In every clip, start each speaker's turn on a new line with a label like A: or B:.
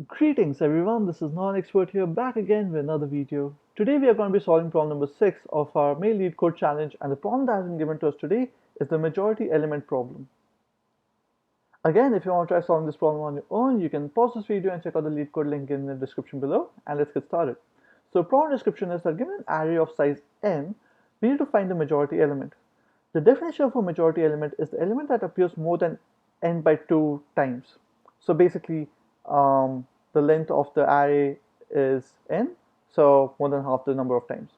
A: Greetings everyone, this is Non-Expert here back again with another video. Today we are going to be solving problem number 6 of our main LeetCode challenge, and the problem that has been given to us today is the majority element problem. Again, if you want to try solving this problem on your own, you can pause this video and check out the LeetCode link in the description below, and let's get started. So problem description is that given an array of size n, we need to find the majority element. The definition of a majority element is the element that appears more than n by 2 times. So basically, the length of the array is n, so more than half the number of times.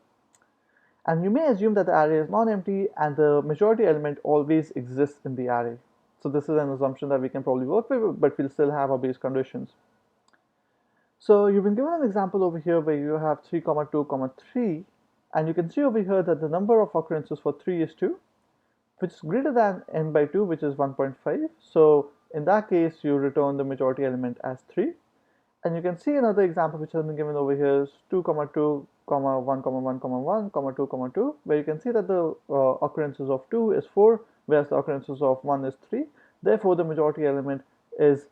A: And you may assume that the array is non-empty and the majority element always exists in the array. So this is an assumption that we can probably work with, but we'll still have our base conditions. So you've been given an example over here where you have 3, 2, 3, and you can see over here that the number of occurrences for 3 is 2, which is greater than n by 2, which is 1.5. So in that case, you return the majority element as 3. And you can see another example which has been given over here is 2, 2, 1, 1, 1, 2, 2, where you can see that the occurrences of 2 is 4, whereas the occurrences of 1 is 3. Therefore, the majority element is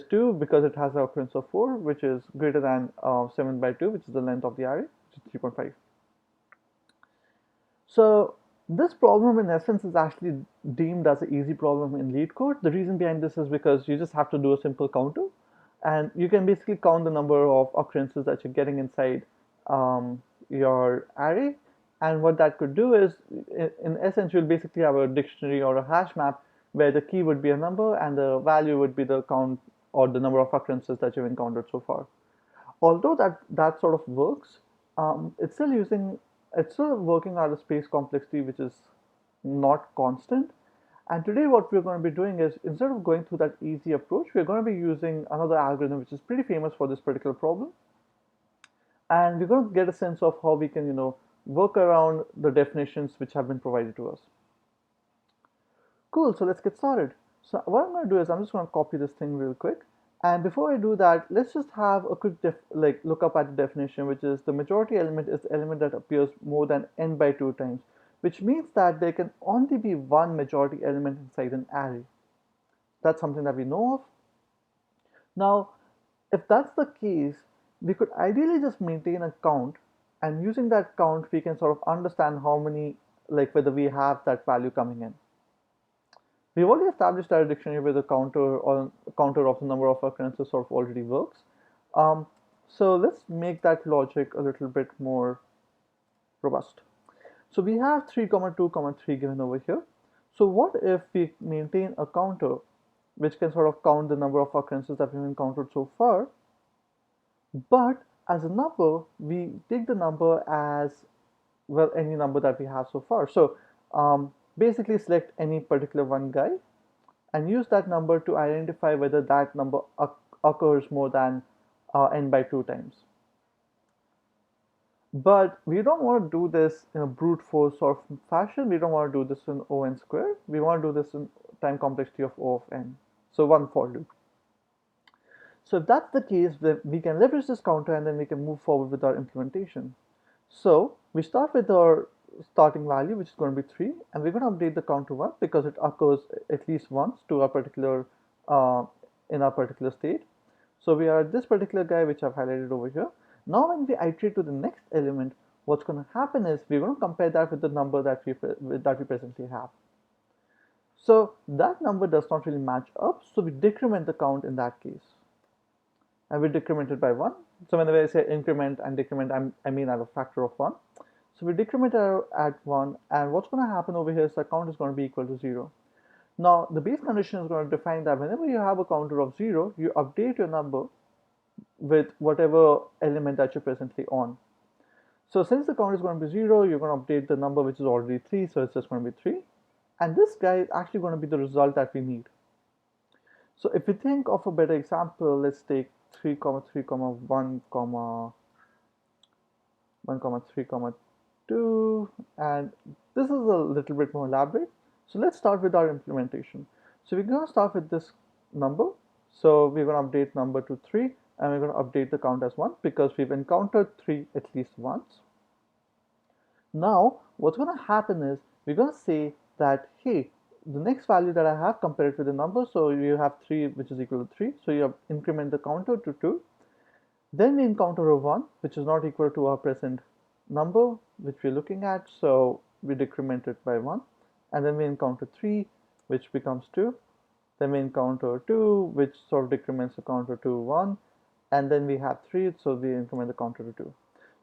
A: 2 because it has an occurrence of 4, which is greater than 7 by 2, which is the length of the array, which is 3.5. So this problem in essence is actually deemed as an easy problem in LeetCode. The reason behind this is because you just have to do a simple counter, and you can basically count the number of occurrences that you're getting inside your array. And what that could do is, in essence, you'll basically have a dictionary or a hash map where the key would be a number and the value would be the count or the number of occurrences that you've encountered so far. Although that sort of works, it's still working out a space complexity which is not constant. And today what we're going to be doing is, instead of going through that easy approach, we're going to be using another algorithm which is pretty famous for this particular problem. And we're going to get a sense of how we can, work around the definitions which have been provided to us. Cool, so let's get started. So what I'm going to do is I'm just going to copy this thing real quick. And before I do that, let's just have a quick look up at the definition, which is the majority element is the element that appears more than n by 2 times, which means that there can only be one majority element inside an array. That's something that we know of. Now, if that's the case, we could ideally just maintain a count, and using that count, we can sort of understand how many, like whether we have that value coming in. We've already established that a dictionary with a counter or a counter of the number of occurrences sort of already works. So let's make that logic a little bit more robust. So we have 3, 2, 3 given over here. So what if we maintain a counter which can sort of count the number of occurrences that we've encountered so far, but as a number, we take the number as, well, any number that we have so far. So basically select any particular one guy and use that number to identify whether that number occurs more than n by 2 times. But we don't want to do this in a brute force sort of fashion. We don't want to do this in O n squared. We want to do this in time complexity of O of n. So one for loop. So if that's the case, then we can leverage this counter and then we can move forward with our implementation. So we start with our starting value, which is going to be 3, and we're going to update the count to 1 because it occurs at least once to a particular in our particular state. So we are at this particular guy which I've highlighted over here. Now when we iterate to the next element, what's going to happen is we're going to compare that with the number that we presently have. So that number does not really match up, so we decrement the count in that case, and we decrement it by 1. So whenever I say increment and decrement, I mean at a factor of 1. So we decrement it at 1, and what's going to happen over here is the count is going to be equal to 0. Now the base condition is going to define that whenever you have a counter of 0, you update your number with whatever element that you're presently on. So since the count is going to be 0, you're going to update the number which is already 3, so it's just going to be 3. And this guy is actually going to be the result that we need. So if we think of a better example, let's take 3, 3, 1, 1, 3, 2, and this is a little bit more elaborate. So let's start with our implementation. So we're going to start with this number. So we're going to update number to 3, and we're going to update the count as 1 because we've encountered 3 at least once. Now what's going to happen is we're going to say that, hey, the next value that I have, compare it with the number. So you have 3, which is equal to 3. So you increment the counter to 2. Then we encounter a 1, which is not equal to our present number, which we're looking at. So we decrement it by 1. And then we encounter 3, which becomes 2. Then we encounter 2, which sort of decrements the counter to 1. And then we have 3, so we increment the counter to 2.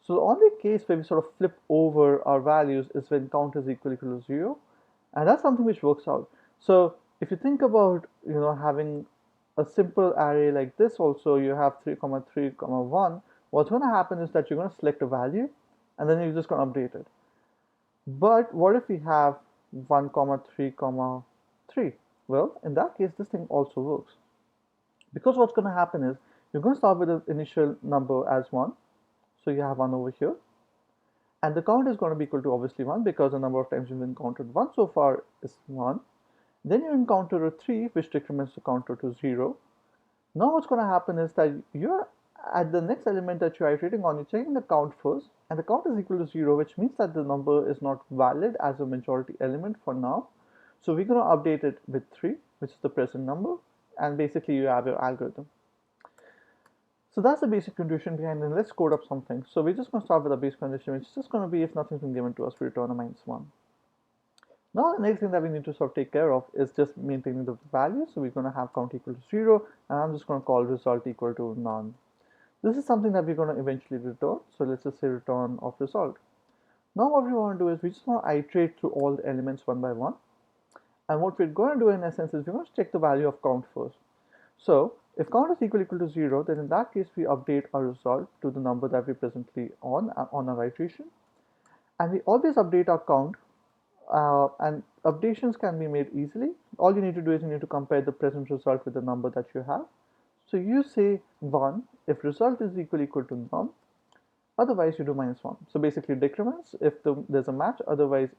A: So the only case where we sort of flip over our values is when count is equal to 0. And that's something which works out. So if you think about, having a simple array like this also, you have 3, 3, 1. What's going to happen is that you're going to select a value and then you're just going to update it. But what if we have 1, 3, 3? Well, in that case, this thing also works. Because what's going to happen is you're going to start with the initial number as 1. So you have 1 over here. And the count is going to be equal to obviously 1 because the number of times you've encountered 1 so far is 1. Then you encounter a 3, which decrements the counter to 0. Now what's going to happen is that you're at the next element that you're iterating on, you're checking the count first, and the count is equal to 0, which means that the number is not valid as a majority element for now. So we're going to update it with 3, which is the present number, and basically you have your algorithm. So that's the basic condition behind it. Let's code up something. So we're just going to start with a base condition, which is just going to be if nothing's been given to us, we return a -1. Now the next thing that we need to sort of take care of is just maintaining the value. So we're going to have count equal to 0, and I'm just going to call result equal to none. This is something that we're going to eventually return. So let's just say return of result. Now what we want to do is we just want to iterate through all the elements one by one. And what we're going to do in essence is we're going to check the value of count first. So if count is equal to 0, then in that case we update our result to the number that we're presently on our iteration. And we always update our count, and updations can be made easily. All you need to do is you need to compare the present result with the number that you have. So you say 1 if result is equal to none, otherwise you do -1. So basically decrements if there's a match, otherwise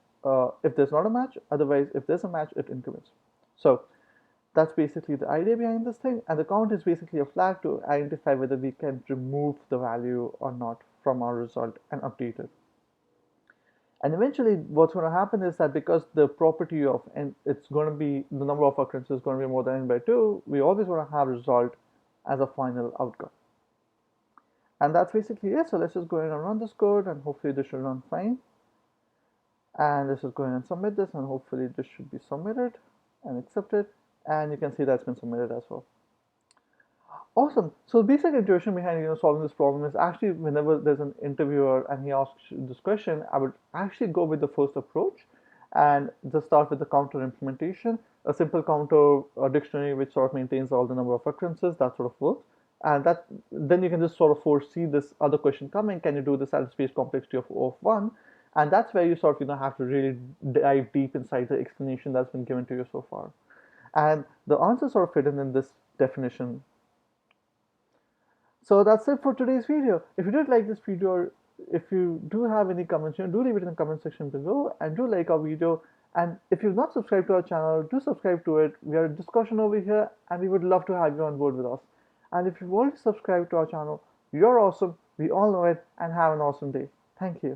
A: if there's not a match, otherwise if there's a match it increments. So that's basically the idea behind this thing, and the count is basically a flag to identify whether we can remove the value or not from our result and update it. And eventually what's going to happen is that because the property of n, it's going to be the number of occurrences is going to be more than n by 2, we always want to have result as a final outcome. And that's basically it. So let's just go ahead and run this code, and hopefully this should run fine. And let's just go ahead and submit this, and hopefully this should be submitted and accepted. And you can see that's been submitted as well. Awesome. So the basic intuition behind solving this problem is actually whenever there's an interviewer and he asks this question, I would actually go with the first approach and just start with the counter implementation, a simple counter dictionary which sort of maintains all the number of occurrences, that sort of works. And that then you can just sort of foresee this other question coming, can you do this at a space complexity of O of 1? And that's where you sort of have to really dive deep inside the explanation that's been given to you so far. And the answers are hidden in this definition. So that's it for today's video. If you did like this video, if you do have any comments, do leave it in the comment section below, and do like our video. And if you've not subscribed to our channel, do subscribe to it. We are in discussion over here, and we would love to have you on board with us. And if you've already subscribed to our channel, you're awesome. We all know it, and have an awesome day. Thank you.